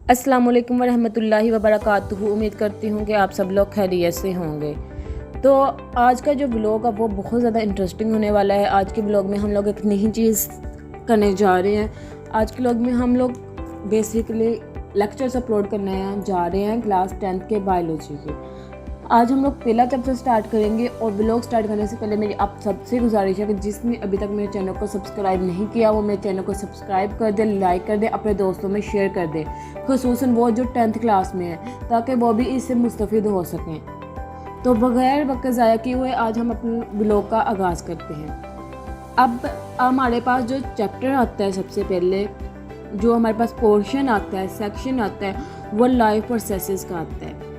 अस्सलाम वालेकुम वरहमतुल्लाहि वबरकातुहू। उम्मीद करती हूँ कि आप सब लोग खैरियत से होंगे। तो आज का जो व्लॉग है वो बहुत ज़्यादा इंटरेस्टिंग होने वाला है। आज के व्लॉग में हम लोग एक नई चीज़ करने जा रहे हैं। आज के व्लॉग में हम लोग बेसिकली लेक्चर्स अपलोड करने जा रहे हैं क्लास 10th के बायोलॉजी के। आज हम लोग पहला चैप्टर स्टार्ट करेंगे और व्लॉग स्टार्ट करने से पहले मेरी आप सबसे गुजारिश है कि जिसने अभी तक मेरे चैनल को सब्सक्राइब नहीं किया वो मेरे चैनल को सब्सक्राइब कर दे, लाइक कर दे, अपने दोस्तों में शेयर कर दे, खुसूसन वो जो 10th क्लास में है, ताकि वो भी इससे मुस्तफ़िद हो सकें। तो बगैर वक्त ज़ाया किए हुए आज हम अपने व्लॉग का आगाज़ करते हैं। अब हमारे पास जो चैप्टर आता है, सबसे पहले जो हमारे पास पोर्शन आता है, सेक्शन आता है, वो लाइफ प्रोसेसेस का आता है।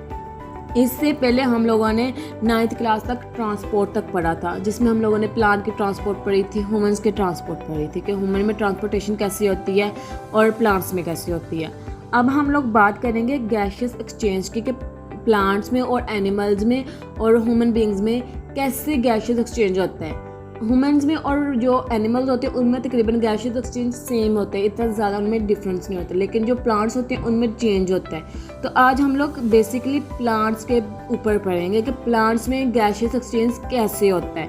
इससे पहले हम लोगों ने 9th क्लास तक ट्रांसपोर्ट तक पढ़ा था, जिसमें हम लोगों ने प्लांट की ट्रांसपोर्ट पढ़ी थी, ह्यूमंस की ट्रांसपोर्ट पढ़ी थी कि ह्यूमन में ट्रांसपोर्टेशन कैसी होती है और प्लांट्स में कैसी होती है। अब हम लोग बात करेंगे गैशियस एक्सचेंज की कि प्लांट्स में और एनिमल्स में और ह्यूमन बींग्स में कैसे गैशियस एक्सचेंज होता है। ह्यूमंस में और जो एनिमल्स होते हैं उनमें तकरीबन गैशियस एक्सचेंज सेम होते हैं, इतना ज़्यादा उनमें डिफरेंस नहीं होता, लेकिन जो प्लांट्स होते हैं उनमें चेंज होता है। तो आज हम लोग बेसिकली प्लांट्स के ऊपर पढ़ेंगे कि प्लांट्स में गैशियस एक्सचेंज कैसे होता है।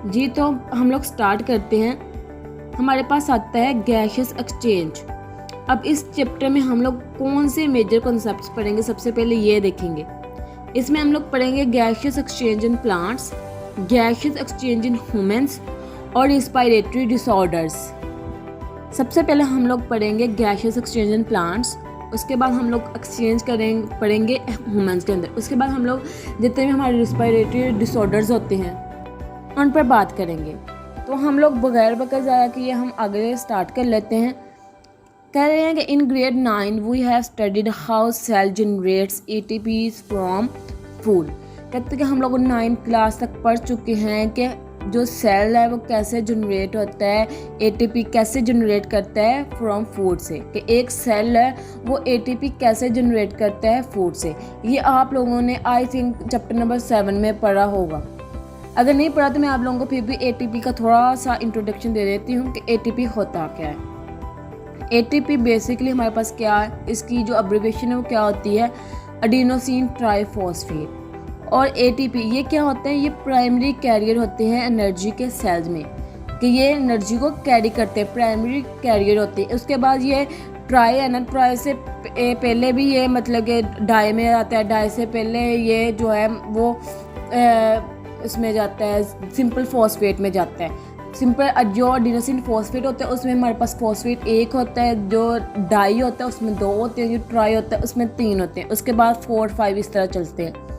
जी तो हम लोग स्टार्ट करते हैं। हमारे पास आता है गैशियस एक्सचेंज। अब इस चैप्टर में हम लोग कौन से मेजर कॉन्सेप्ट्स पढ़ेंगे, सबसे पहले ये देखेंगे। इसमें हम लोग पढ़ेंगे gaseous exchange in plants, gaseous exchange in humans और रिस्पायरेटरी डिसऑर्डर्स। सबसे पहले हम लोग पढ़ेंगे गैशियस एक्सचेंज इन प्लांट्स, उसके बाद हम लोग एक्सचेंज पढ़ेंगे ह्यूमंस के अंदर, उसके बाद हम लोग जितने भी हमारे रिस्पायरेटरी डिसऑर्डर्स होते हैं उन पर बात करेंगे। तो हम लोग बगैर वक्त ज़ाया किए हम आगे स्टार्ट कर लेते हैं। कह रहे हैं कि in grade 9 we have studied how cell generates ATPs from food. कहते हैं कि हम लोग 9th क्लास तक पढ़ चुके हैं कि जो सेल है वो कैसे जनरेट होता है, ATP कैसे जनरेट करता है फ्रॉम फूड से, कि एक सेल है वो ATP कैसे जनरेट करता है फूड से। ये आप लोगों ने आई थिंक चैप्टर नंबर 7 में पढ़ा होगा। अगर नहीं पढ़ा तो मैं आप लोगों को फिर भी ATP का थोड़ा सा इंट्रोडक्शन दे देती हूँ कि ATP होता क्या है। ATP बेसिकली हमारे पास क्या है, इसकी जो अब्रिविएशन है वो क्या होती है, एडिनोसिन ट्राइफॉस्फेट। और ATP ये क्या होता है, ये प्राइमरी कैरियर होते हैं एनर्जी के सेल्स में, कि ये एनर्जी को कैरी करते हैं, प्राइमरी कैरियर होते हैं। उसके बाद ये ट्राई है ना, ट्राई से पहले भी ये मतलब कि डाई में आता है, डाई से पहले ये जो है वो इसमें जाता है, सिंपल फॉस्फेट में जाता है। सिंपल जो एडिनोसिन फॉस्फेट होता है उसमें हमारे पास फॉस्फेट एक होता है, जो डाई होता है उसमें 2 होते हैं, जो ट्राई होता है उसमें 3 होते हैं, उसके बाद 4, 5 इस तरह चलते हैं।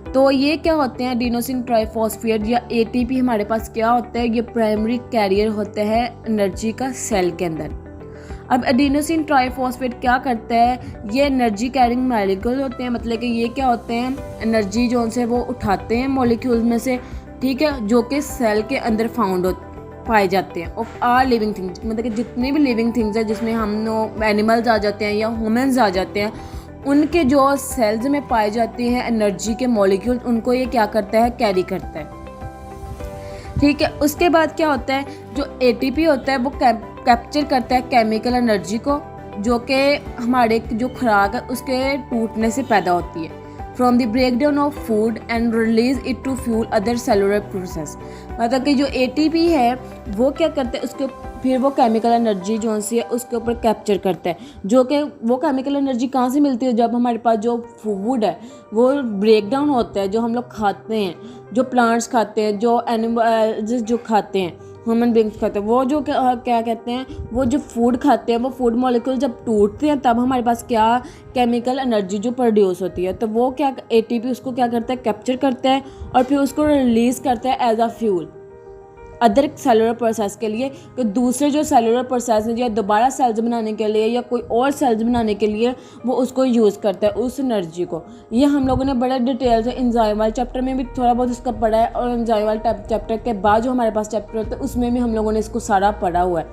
तो ये क्या होते हैं, एडिनोसिन ट्राइफॉस्फेट या ATP हमारे पास क्या होता है, ये प्राइमरी कैरियर होता है एनर्जी का सेल के अंदर। अब एडिनोसिन ट्राइफॉस्फेट क्या करता है, ये एनर्जी कैरिंग मॉलिक्यूल होते हैं, मतलब कि ये क्या होते हैं, एनर्जी जो उनसे वो उठाते हैं मॉलिक्यूल्स में से, ठीक है, जो कि सेल के अंदर पाए जाते हैं ऑफ आर लिविंग थिंग्स। मतलब कि जितने भी लिविंग थिंग्स हैं जिसमें हम एनिमल्स आ जाते हैं या ह्यूमंस आ जाते हैं, उनके जो सेल्स में पाए जाते हैं एनर्जी के मॉलिक्यूल, उनको ये क्या करता है, कैरी करता है, ठीक है। उसके बाद क्या होता है, जो ATP होता है वो कैप्चर करता है केमिकल एनर्जी को, जो कि हमारे जो खुराक है उसके टूटने से पैदा होती है, from the breakdown of food and release it to fuel other cellular process. मतलब कि जो ATP है वो क्या करता है, उसके फिर वो केमिकल एनर्जी जो सी है उसके ऊपर कैप्चर करता है, जो कि वो केमिकल एनर्जी कहाँ से मिलती है, जब हमारे पास जो फूड है वो ब्रेक डाउन होता है, जो हम लोग खाते हैं, जो प्लांट्स खाते हैं, जो एनिमल जो खाते हैं, ह्यूमन बींग्स खाते हैं, वो जो क्या कहते हैं, वो जो फूड खाते हैं, वो फूड मॉलिक्यूल जब टूटते हैं तब हमारे पास क्या केमिकल एनर्जी जो प्रोड्यूस होती है, तो वो क्या ATP उसको क्या करता है, कैप्चर करता है और फिर उसको रिलीज़ करता है as a fuel other cellular process के लिए, कि दूसरे जो सेलुलर प्रोसेस है या दोबारा सेल्स बनाने के लिए या कोई और सेल्स बनाने के लिए वो उसको यूज़ करता है उस एनर्जी को। ये हम लोगों ने बड़ा डिटेल से एंजाइम वाले चैप्टर में भी थोड़ा बहुत इसका पढ़ा है, और एंजाइम वाले चैप्टर के बाद जो हमारे पास चैप्टर होता है उसमें भी हम लोगों ने इसको सारा पढ़ा हुआ है।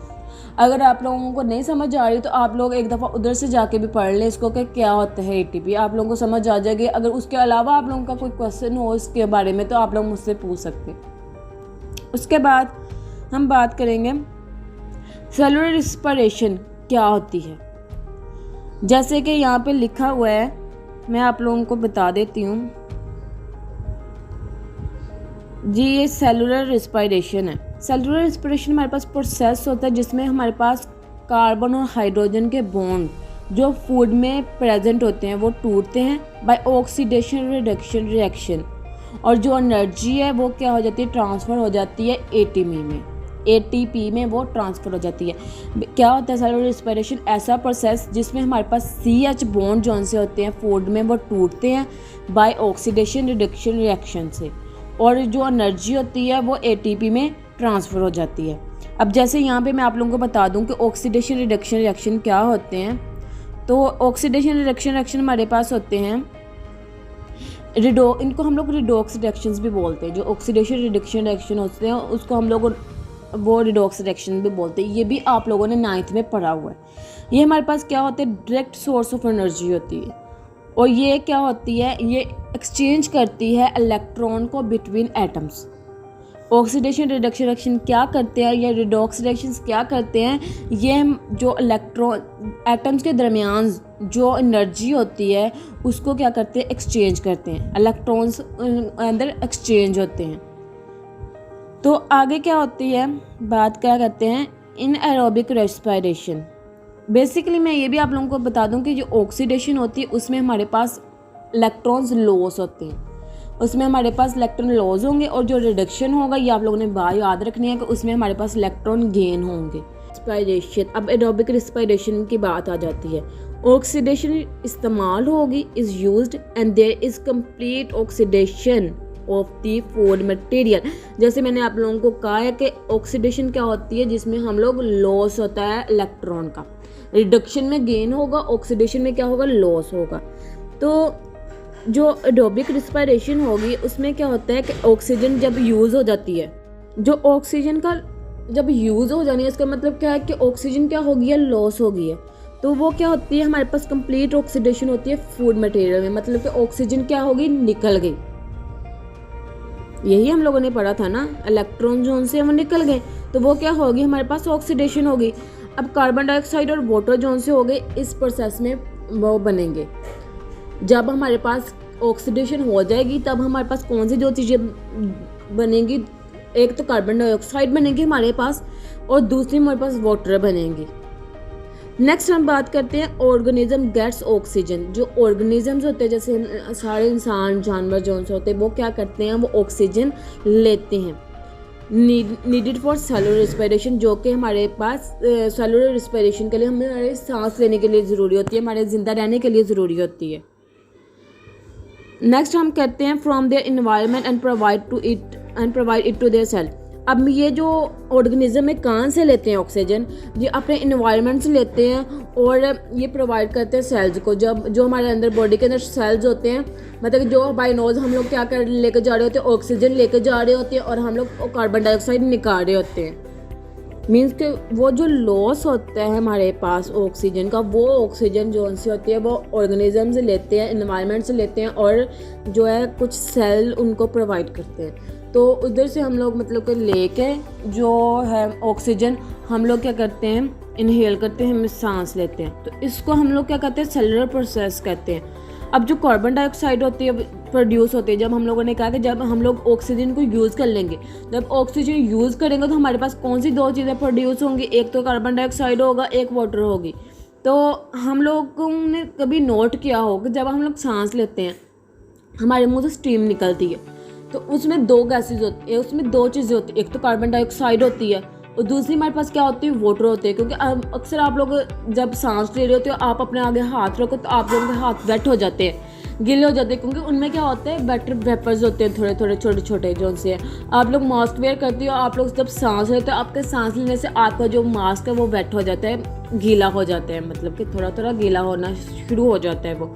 अगर आप लोगों को नहीं समझ आ रही तो आप लोग एक दफ़ा उधर से जाके भी पढ़ लें इसको कि क्या होता है ATP, आप लोगों को समझ आ जाएगी। अगर उसके अलावा आप लोगों का कोई क्वेश्चन हो इसके बारे में तो आप लोग मुझसे पूछ सकते हैं। उसके बाद हम बात करेंगे सेलुलर रिस्पिरेशन क्या होती है। जैसे कि यहाँ पे लिखा हुआ है, मैं आप लोगों को बता देती हूँ जी। ये सेलुलर रिस्पायरेशन है। सेलुलर रिस्पायरेशन हमारे पास प्रोसेस होता है जिसमें हमारे पास कार्बन और हाइड्रोजन के बॉन्ड जो फूड में प्रेजेंट होते हैं वो टूटते हैं बाय ऑक्सीडेशन रिडक्शन रिएक्शन, और जो एनर्जी है वो क्या हो जाती है, ट्रांसफ़र हो जाती है एटीपी में वो ट्रांसफ़र हो जाती है। क्या होता है सेलुलर रिस्पायरेशन? ऐसा प्रोसेस जिसमें हमारे पास CH बॉन्ड जौन से होते हैं फूड में वो टूटते हैं बाय ऑक्सीडेशन रिडक्शन रिएक्शन से, और जो एनर्जी होती है वो ATP में ट्रांसफ़र हो जाती है। अब जैसे यहाँ पे मैं आप लोगों को बता दूँ कि ऑक्सीडेशन रिडक्शन रिएक्शन क्या होते हैं। तो ऑक्सीडेशन रिडक्शन रिएक्शन हमारे पास होते हैं इनको हम लोग रिडॉक्स रिएक्शंस भी बोलते हैं। जो ऑक्सीडेशन रिडक्शन रिएक्शन होते हैं उसको हम लोग वो रिडॉक्स रिएक्शन भी बोलते हैं। ये भी आप लोगों ने 9th में पढ़ा हुआ है। ये हमारे पास क्या होते हैं, डायरेक्ट सोर्स ऑफ एनर्जी होती है, और ये क्या होती है, ये एक्सचेंज करती है इलेक्ट्रॉन को between atoms. Oxidation reduction reaction क्या करते हैं, या रिडॉक्स रिएक्शंस क्या करते हैं, ये जो इलेक्ट्रॉन एटम्स के दरमियान जो एनर्जी होती है उसको क्या करते हैं, एक्सचेंज करते हैं। इलेक्ट्रॉन्स अंदर एक्सचेंज होते हैं। तो आगे क्या होती है, बात क्या करते हैं, इनएरोबिक रेस्पिरेशन। बेसिकली मैं ये भी आप लोगों को बता दूं कि जो ऑक्सीडेशन होती है उसमें हमारे पास इलेक्ट्रॉन्स लॉस होते हैं, उसमें हमारे पास इलेक्ट्रॉन लॉस होंगे, और जो रिडक्शन होगा ये आप लोगों ने बात याद रखनी है कि उसमें हमारे पास इलेक्ट्रॉन गेन होंगे। रिस्पायरेशन, अब एरोबिक रिस्पायरेशन की बात आ जाती है। ऑक्सीडेशन इस्तेमाल होगी, is used and there is complete oxidation of the food material. जैसे मैंने आप लोगों को कहा है कि ऑक्सीडेशन क्या होती है, जिसमें हम लोग लॉस होता है इलेक्ट्रॉन का, रिडक्शन में गेन होगा, ऑक्सीडेशन में क्या होगा, लॉस होगा। तो जो एरोबिक रिस्पायरेशन होगी उसमें क्या होता है कि ऑक्सीजन जब यूज़ हो जाती है, जो ऑक्सीजन का जब यूज़ हो जानी है इसका मतलब क्या है कि ऑक्सीजन क्या हो गई है, लॉस हो गई है। तो वो क्या होती है, हमारे पास कंप्लीट ऑक्सीडेशन होती है फूड मटेरियल में, मतलब कि ऑक्सीजन क्या होगी, निकल गई। यही हम लोगों ने पढ़ा था ना, इलेक्ट्रॉन जोन से वो निकल गए, तो वो क्या होगी, हमारे पास ऑक्सीडेशन होगी। अब कार्बन डाइऑक्साइड और वाटर जोन से हो गए, इस प्रोसेस में वो बनेंगे। जब हमारे पास ऑक्सीडेशन हो जाएगी तब हमारे पास कौन सी दो चीज़ें बनेंगी, एक तो कार्बन डाइऑक्साइड बनेगी हमारे पास, और दूसरी हमारे पास वाटर बनेगी। नेक्स्ट हम बात करते हैं ऑर्गेनिज्म गेट्स ऑक्सीजन। जो ऑर्गेनिजम्स होते हैं जैसे सारे इंसान जानवर जो होते हैं वो क्या करते हैं, वो ऑक्सीजन लेते हैं नीडेड फॉर सेलुलर रिस्पायरेशन, जो कि हमारे पास सेलुलर रिस्पायरेशन के लिए हमें सांस लेने के लिए ज़रूरी होती है, हमारे ज़िंदा रहने के लिए ज़रूरी होती है। नेक्स्ट हम कहते हैं from their environment and provide it to their cell. अब ये जो ऑर्गेनिज्म है कहाँ से लेते हैं ऑक्सीजन, ये अपने इन्वायरमेंट से लेते हैं, और ये प्रोवाइड करते हैं सेल्स को। जब जो हमारे अंदर बॉडी के अंदर सेल्स होते हैं, मतलब जो बाय नोज हम लोग क्या कर लेकर जा रहे होते हैं, ऑक्सीजन लेकर जा रहे होते हैं, और हम लोग कार्बन डाइऑक्साइड निकाल रहे होते हैं। मीन्स कि वो जो लॉस होता है हमारे पास ऑक्सीजन का, वो ऑक्सीजन जो से होती है वो ऑर्गेनिज्म से लेते हैं, इन्वायरमेंट से लेते हैं, और जो है कुछ सेल उनको प्रोवाइड करते हैं। तो उधर से हम लोग मतलब कि लेके जो है ऑक्सीजन हम लोग क्या करते हैं, इनहेल करते हैं, हम सांस लेते हैं। तो इसको हम लोग क्या कहते हैं, सेलुलर प्रोसेस कहते हैं। अब जो कार्बन डाइऑक्साइड होती है प्रोड्यूस होती है, जब हम लोगों ने कहा कि जब हम लोग ऑक्सीजन को यूज़ कर लेंगे, जब ऑक्सीजन यूज़ करेंगे तो हमारे पास कौन सी दो चीज़ें प्रोड्यूस होंगी, एक तो कार्बन डाइऑक्साइड होगा, एक वाटर होगी। तो हम लोगों ने कभी नोट किया होगा जब हम लोग सांस लेते हैं हमारे मुंह से स्टीम निकलती है, तो उसमें दो गैसेज होती है, उसमें दो चीज़ें होती है, एक तो कार्बन डाइऑक्साइड होती है और दूसरी हमारे पास क्या होती है, वाटर होते हैं। क्योंकि अक्सर आप लोग जब सांस ले रहे होते हो, आप अपने आगे हाथ रखो तो आप लोगों के हाथ वेट हो जाते हैं, गिले हो जाते हैं, क्योंकि उनमें क्या होता है, वाटर वेपर्स होते हैं थोड़े थोड़े छोटे छोटे जो से। आप लोग मास्क वेयर करते हो, आप लोग जब सांस लेते हो, आपके सांस लेने से आपका जो मास्क है वो वेट हो जाता है, गीला हो जाता है, मतलब कि थोड़ा थोड़ा गीला होना शुरू हो जाता है वो,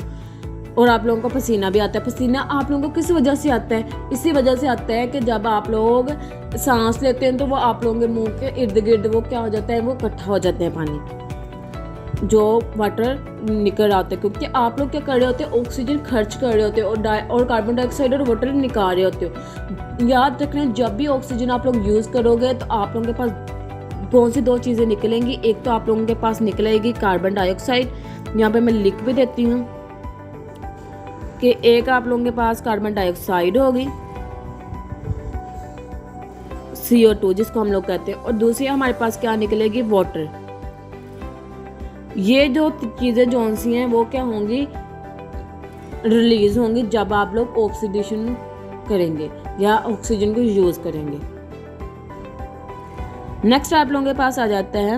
और आप लोगों को पसीना भी आता है। पसीना आप लोगों को किस वजह से आता है, इसी वजह से आता है कि जब आप लोग सांस लेते हैं तो वो आप लोगों के मुंह के इर्द गिर्द वो क्या हो जाता है, वो इकट्ठा हो जाता है पानी, जो वाटर निकल आता है। क्योंकि आप लोग क्या कर रहे होते हैं, ऑक्सीजन खर्च कर रहे होते हो और कार्बन डाइऑक्साइड और वाटर निकाल रहे होते हो। याद रखना, जब भी ऑक्सीजन आप लोग यूज़ करोगे तो आप लोगों के पास कौन सी दो चीज़ें निकलेंगी? एक तो आप लोगों के पास निकलेगी कार्बन डाइऑक्साइड, यहाँ पे मैं लिख भी देती हूँ कि एक आप लोगों के पास कार्बन डाइऑक्साइड होगी CO2 जिसको हम लोग कहते हैं, और दूसरी हमारे पास क्या निकलेगी? वाटर। ये जो चीज़ें जो सी हैं वो क्या होंगी? रिलीज होंगी जब आप लोग ऑक्सीडेशन करेंगे या ऑक्सीजन को यूज करेंगे। नेक्स्ट आप लोगों के पास आ जाता है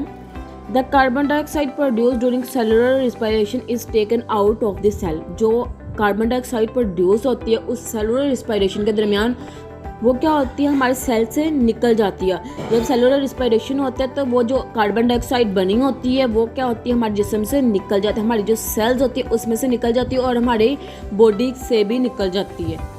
the carbon dioxide produce during cellular respiration is taken out of the cell. जो कार्बन डाइऑक्साइड प्रोड्यूस होती है उस सेलुलर रिस्पायरेशन के दरमियान वो क्या होती है? हमारे सेल से निकल जाती है। जब सेलुलर रिस्पायरेशन होता है तो वो जो कार्बन डाइऑक्साइड बनी होती है वो क्या होती है? हमारे जिस्म से निकल जाती है, हमारी जो सेल्स होती है उसमें से निकल जाती है और हमारी बॉडी से भी निकल जाती है।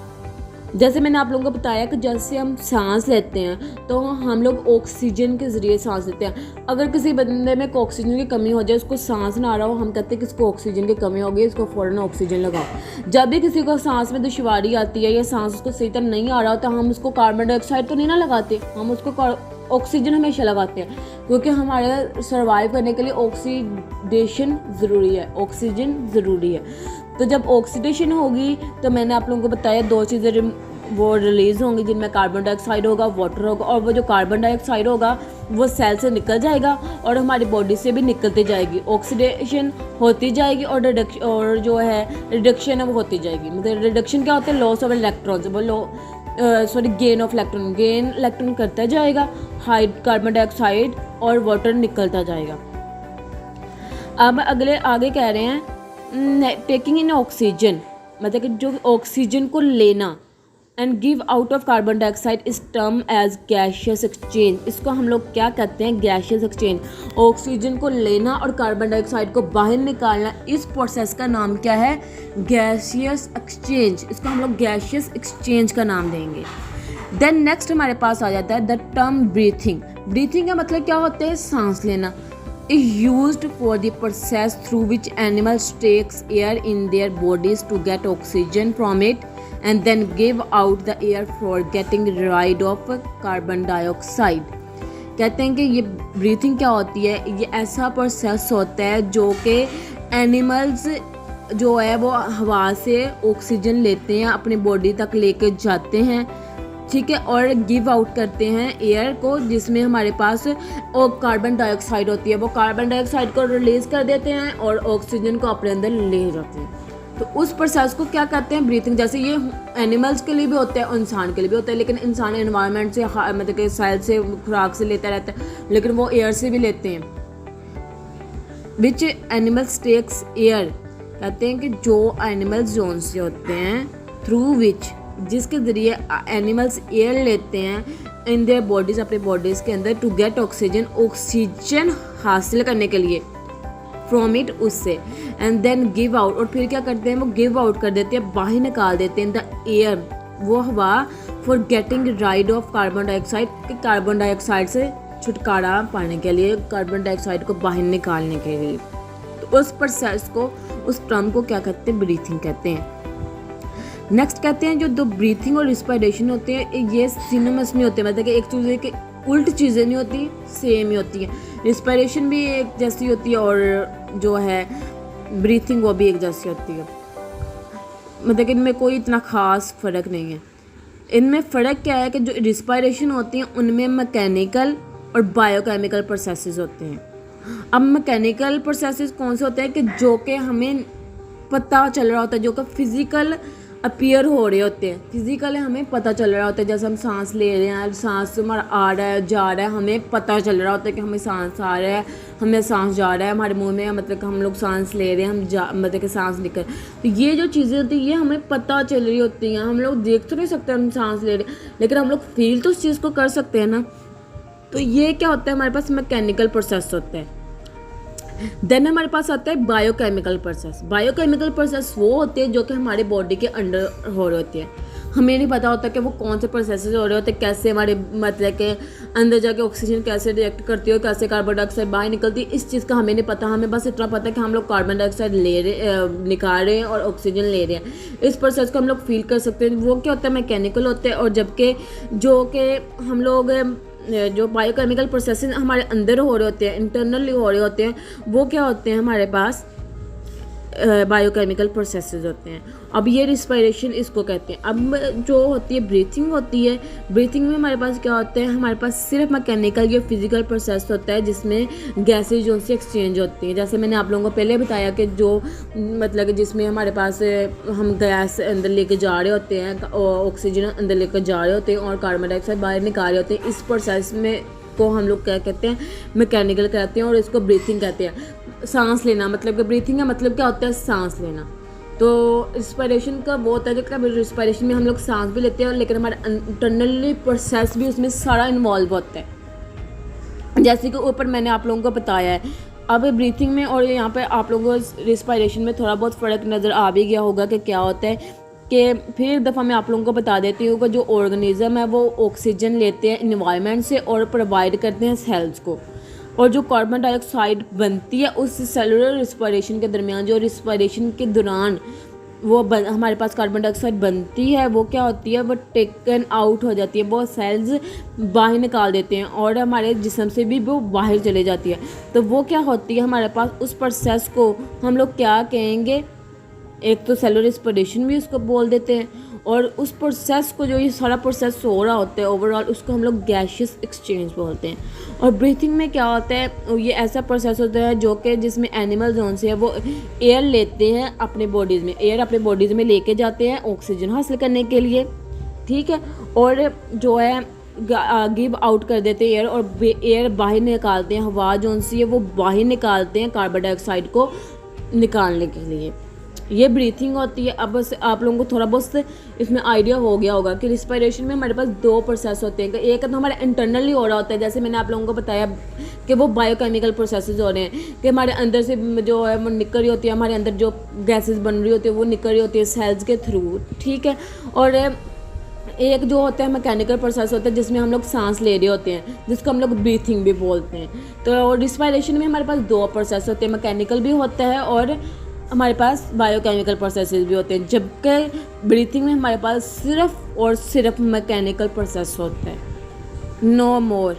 जैसे मैंने आप लोगों को बताया कि जैसे हम सांस लेते हैं तो हम लोग ऑक्सीजन के ज़रिए सांस लेते हैं। अगर किसी बंदे में ऑक्सीजन की कमी हो जाए, उसको सांस ना आ रहा हो, हम कहते हैं कि इसको ऑक्सीजन की कमी हो गई, इसको फ़ौरन ऑक्सीजन लगाओ। जब भी किसी को सांस में दुश्वारी आती है या सांस उसको सही तरह नहीं आ रहा हो तो हम उसको कार्बन डाइऑक्साइड तो नहीं ना लगाते, हम उसको ऑक्सीजन हमेशा लगाते हैं, क्योंकि हमारे सर्वाइव करने के लिए ऑक्सीडेशन ज़रूरी है, ऑक्सीजन ज़रूरी है। तो जब ऑक्सीडेशन होगी तो मैंने आप लोगों को बताया दो चीज़ें वो रिलीज़ होंगी जिनमें कार्बन डाइऑक्साइड होगा, वाटर होगा, और वो जो कार्बन डाइऑक्साइड होगा वो सेल से निकल जाएगा और हमारी बॉडी से भी निकलती जाएगी। ऑक्सीडेशन होती जाएगी और जो है रिडक्शन है वो होती जाएगी। मतलब रिडक्शन क्या होता है? लॉस ऑफ इलेक्ट्रॉन्स, वो gain of electron, gain electron करता जाएगा, हाई कार्बन डाइऑक्साइड और वाटर निकलता जाएगा। अब अगले आगे कह रहे हैं टेकिंग इन ऑक्सीजन, मतलब कि जो ऑक्सीजन को लेना, and give out of carbon dioxide इस टर्म एज गैशियस एक्सचेंज। इसको हम लोग क्या कहते हैं? Gaseous exchange. ऑक्सीजन को लेना और कार्बन डाइऑक्साइड को बाहर निकालना, इस प्रोसेस का नाम क्या है? Gaseous exchange. इसको हम लोग गैशियस एक्सचेंज का नाम देंगे। देन नेक्स्ट हमारे पास आ जाता है द टर्म ब्रीथिंग। ब्रीथिंग का मतलब क्या होता है? सांस लेना। is used for the process through which animals takes air in their bodies to get oxygen from it and then give out the air for getting rid of carbon dioxide। कहते हैं कि ये ब्रीथिंग क्या होती है? ये ऐसा process होता है जो कि एनिमल्स जो है वो हवा से ऑक्सीजन लेते हैं, अपनी बॉडी तक लेके जाते हैं, ठीक है, और गिव आउट करते हैं एयर को, जिसमें हमारे पास और कार्बन डाइऑक्साइड होती है। वो कार्बन डाइऑक्साइड को रिलीज़ कर देते हैं और ऑक्सीजन को अपने अंदर ले जाते हैं। तो उस प्रोसेस को क्या कहते हैं? ब्रीथिंग। जैसे ये एनिमल्स के लिए भी होता है और इंसान के लिए भी होता है, लेकिन इंसान एनवायरनमेंट से मतलब कि सेल से खुराक से लेता रहता है, लेकिन वो एयर से भी लेते हैं। विच एनिमल्स टेक्स एयर, कहते हैं कि जो एनिमल्स जोन से होते हैं थ्रू विच, जिसके ज़रिए एनिमल्स एयर लेते हैं इन देयर बॉडीज़, अपने बॉडीज़ के अंदर, टू गेट ऑक्सीजन, ऑक्सीजन हासिल करने के लिए, फ्रॉम इट, उससे, एंड देन गिव आउट, और फिर क्या करते हैं? वो गिव आउट कर देते हैं, बाहर निकाल देते हैं द एयर, वो हवा, for getting ride of carbon dioxide, कि कार्बन डाइऑक्साइड से छुटकारा पाने के लिए, कार्बन डाइऑक्साइड को बाहर निकालने के लिए। तो उस प्रोसेस को, उस टर्म को क्या कहते हैं? ब्रीथिंग कहते हैं। नेक्स्ट कहते हैं जो दो ब्रीथिंग और रिस्पायरेशन होते हैं ये सिनोनिमस नहीं होते, मतलब कि एक दूसरे के उल्ट चीज़ें नहीं होती, सेम ही होती हैं। रिस्पायरेशन भी एक जैसी होती है और जो है ब्रीथिंग वो भी एक जैसी होती है, मतलब कि इनमें कोई इतना ख़ास फ़र्क नहीं है। इनमें फ़र्क क्या है कि जो रिस्पायरेशन होती हैं उनमें मैकेनिकल और बायोकेमिकल प्रोसेसेस होते हैं। अब मैकेनिकल प्रोसेसेस कौन से होते हैं कि जो कि हमें पता चल रहा होता है, जो कि फिज़िकल अपीयर हो रहे होते हैं, फिज़िकल हमें पता चल रहा होता है। जैसे हम सांस ले रहे हैं, सांस हमारा आ रहा है, जा रहा है, हमें पता चल रहा होता है कि हमें सांस आ रहा है, हमें सांस जा रहा है, हमारे मुंह में, मतलब कि हम लोग सांस ले रहे हैं, मतलब कि सांस निकल। तो ये जो चीज़ें होती हैं ये हमें पता चल रही होती हैं। हम लोग देख तो नहीं सकते हम सांस ले रहे हैं, लेकिन हम लोग फील तो उस चीज़ को कर सकते हैं ना। तो ये क्या होता है? हमारे पास मैकेनिकल प्रोसेस होता है। देन हमारे पास आता है बायोकेमिकल प्रोसेस। बायोकेमिकल प्रोसेस वो होते हैं जो कि हमारे बॉडी के अंदर हो रहे होते हैं। हमें नहीं पता होता कि वो कौन से प्रोसेसेस हो रहे होते हैं, कैसे हमारे मतलब के अंदर जाके ऑक्सीजन कैसे रिएक्ट करती है, कैसे कार्बन डाइऑक्साइड बाहर निकलती है, इस चीज़ का हमें नहीं पता। हमें बस इतना पता है कि हम लोग कार्बन डाइऑक्साइड निकाल रहे हैं और ऑक्सीजन ले रहे हैं। इस प्रोसेस को हम लोग फील कर सकते हैं। वो क्या होता है? मैकेनिकल होता है। और जबकि जो कि हम लोग जो बायोकेमिकल प्रोसेस हमारे अंदर हो रहे होते हैं, इंटरनली हो रहे होते हैं, वो क्या होते हैं हमारे पास बायोकेमिकल प्रोसेसेस होते हैं। अब ये रिस्पायरेशन इसको कहते हैं। अब जो होती है ब्रीथिंग होती है, ब्रीथिंग में हमारे पास क्या होता है, हमारे पास सिर्फ मैकेनिकल या फिजिकल प्रोसेस होता है जिसमें गैसेज जो से एक्सचेंज होती हैं। जैसे मैंने आप लोगों को पहले बताया कि जो मतलब जिसमें हमारे पास हम गैस अंदर लेके जा रहे होते हैं, ऑक्सीजन अंदर लेकर जा रहे होते हैं और कार्बन डाइऑक्साइड बाहर निकाल रहे होते हैं, इस प्रोसेस में को हम लोग क्या कहते हैं, मैकेनिकल कहते हैं और इसको ब्रीथिंग कहते हैं। सांस लेना मतलब कि ब्रीथिंग का मतलब क्या होता है, सांस लेना। तो रिस्पायरेशन का वो होता है कि रिस्पायरेशन में हम लोग सांस भी लेते हैं लेकिन हमारा इंटरनली प्रोसेस भी उसमें सारा इन्वॉल्व होता है, जैसे कि ऊपर मैंने आप लोगों को बताया है। अब ब्रीथिंग में और यहाँ पे आप लोगों को रिस्पायरेशन में थोड़ा बहुत फ़र्क नज़र आ भी गया होगा कि क्या होता है, कि फिर एक दफ़ा मैं आप लोगों को बता देती हूँ कि जो ऑर्गेनिज्म है वो ऑक्सीजन लेते हैं इन्वायरमेंट से और प्रोवाइड करते हैं सेल्स को, और जो कार्बन डाइऑक्साइड बनती है उस सेलुलर रिस्पायरेशन के दरमियान, जो रिस्पायरेशन के दौरान वो हमारे पास कार्बन डाइऑक्साइड बनती है, वो क्या होती है, वो टेकन आउट हो जाती है, वो सेल्स बाहर निकाल देते हैं और हमारे जिस्म से भी वो बाहर चले जाती है। तो वो क्या होती है हमारे पास, उस प्रोसेस को हम लोग क्या कहेंगे, एक तो सेलुलर रिस्पायरेशन भी उसको बोल देते हैं, और उस प्रोसेस को जो ये सारा प्रोसेस हो रहा होता है ओवरऑल उसको हम लोग गैशियस एक्सचेंज बोलते हैं। और ब्रीथिंग में क्या होता है, ये ऐसा प्रोसेस होता है जो कि जिसमें एनिमल जोन से है वो एयर लेते हैं अपने बॉडीज़ में, एयर अपने बॉडीज़ में लेके जाते हैं ऑक्सीजन हासिल करने के लिए, ठीक है, और जो है गिव आउट कर देते हैं एयर, और एयर बाहर निकालते हैं, हवा जोन से है वो बाहर निकालते हैं कार्बन डाइऑक्साइड को निकालने के लिए। ये ब्रीथिंग होती है। अब बस आप लोगों को थोड़ा बहुत इसमें आइडिया हो गया होगा कि रिस्पायरेशन में हमारे पास दो प्रोसेस होते हैं। एक तो हमारे इंटरनली हो रहा होता है, जैसे मैंने आप लोगों को बताया कि वो बायोकेमिकल प्रोसेसेस हो रहे हैं कि हमारे अंदर से जो है वो निकल रही होती है, हमारे अंदर जो गैसेस बन रही होती है वो निकल रही होती है सेल्स के थ्रू, ठीक है। और एक जो होता है मैकेनिकल प्रोसेस होता है जिसमें हम लोग सांस ले रहे होते हैं, जिसको हम लोग ब्रीथिंग भी बोलते हैं। तो रिस्पायरेशन में हमारे पास दो प्रोसेस होते हैं, मैकेनिकल भी होता है और हमारे पास बायोकेमिकल प्रोसेसेस भी होते हैं, जबकि ब्रीथिंग में हमारे पास सिर्फ और सिर्फ मैकेनिकल प्रोसेस होता है, नो मोर।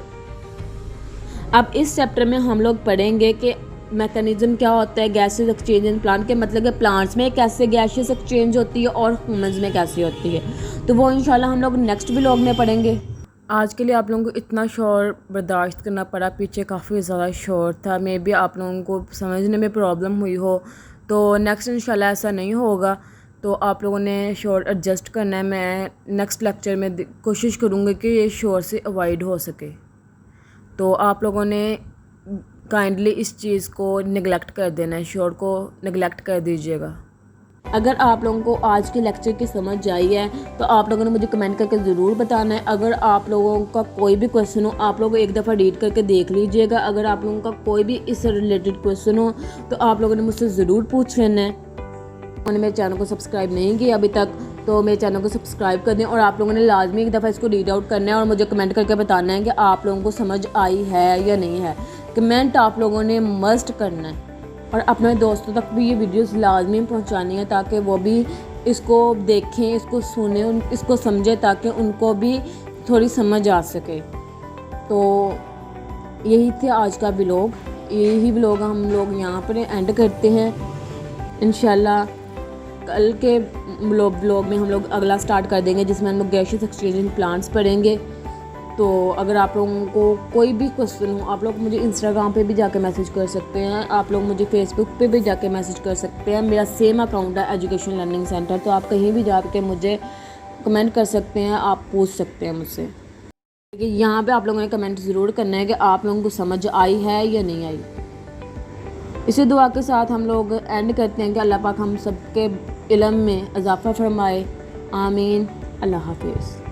अब इस चैप्टर में हम लोग पढ़ेंगे कि मैकेनिज्म क्या होता है गैसेस एक्सचेंज इन प्लांट के, मतलब कि प्लांट्स में कैसे गैसेस एक्सचेंज होती है और ह्यूमंस में कैसे होती है। तो वो इंशाल्लाह हम लोग नेक्स्ट व्लॉग में पढ़ेंगे। आज के लिए आप लोगों को इतना शोर बर्दाश्त करना पड़ा, पीछे काफ़ी ज़्यादा शोर था, मे बी आप लोगों को समझने में प्रॉब्लम हुई हो, तो नेक्स्ट इंशाल्लाह ऐसा नहीं होगा। तो आप लोगों ने शोर एडजस्ट करना है। मैं नेक्स्ट लेक्चर में कोशिश करूँगी कि ये शोर से अवॉइड हो सके। तो आप लोगों ने काइंडली इस चीज़ को निगलेक्ट कर देना है, शोर को निगलेक्ट कर दीजिएगा। अगर आप लोगों को आज के लेक्चर की समझ आई है तो आप लोगों ने मुझे कमेंट करके ज़रूर बताना है। अगर आप लोगों का कोई भी क्वेश्चन हो आप लोग एक दफ़ा रीड करके देख लीजिएगा। अगर आप लोगों का कोई भी इससे रिलेटेड क्वेश्चन हो तो आप लोगों ने मुझसे ज़रूर पूछ लेना है। उन्होंने मेरे चैनल को सब्सक्राइब नहीं किया अभी तक तो मेरे चैनल को सब्सक्राइब कर दें, और आप लोगों ने लाजमी एक दफ़ा इसको रीड आउट करना है और मुझे कमेंट करके बताना है कि आप लोगों को समझ आई है या नहीं है। कमेंट आप लोगों ने मस्ट करना है और अपने दोस्तों तक भी ये वीडियोस लाजमी पहुंचानी है ताकि वो भी इसको देखें, इसको सुने, इसको समझे, ताकि उनको भी थोड़ी समझ आ सके। तो यही थे आज का व्लॉग। यही व्लॉग हम लोग यहाँ पर एंड करते हैं। इंशाल्लाह कल के व्लॉग में हम लोग अगला स्टार्ट कर देंगे जिसमें हम लोग गैसेस एक्सचेंज इन प्लांट्स पढ़ेंगे। तो अगर आप लोगों को कोई भी क्वेश्चन हो आप लोग मुझे इंस्टाग्राम पे भी जाके मैसेज कर सकते हैं, आप लोग मुझे फेसबुक पे भी जाके मैसेज कर सकते हैं। मेरा सेम अकाउंट है एजुकेशन लर्निंग सेंटर, तो आप कहीं भी जाके मुझे कमेंट कर सकते हैं, आप पूछ सकते हैं मुझसे। यहाँ पे आप लोगों ने कमेंट ज़रूर करना है कि आप लोगों को समझ आई है या नहीं आई। इसी दुआ के साथ हम लोग एंड करते हैं कि अल्लाह पाक हम सबके इल्म में इजाफ़ा फरमाए। आमीन। अल्लाह हाफिज़।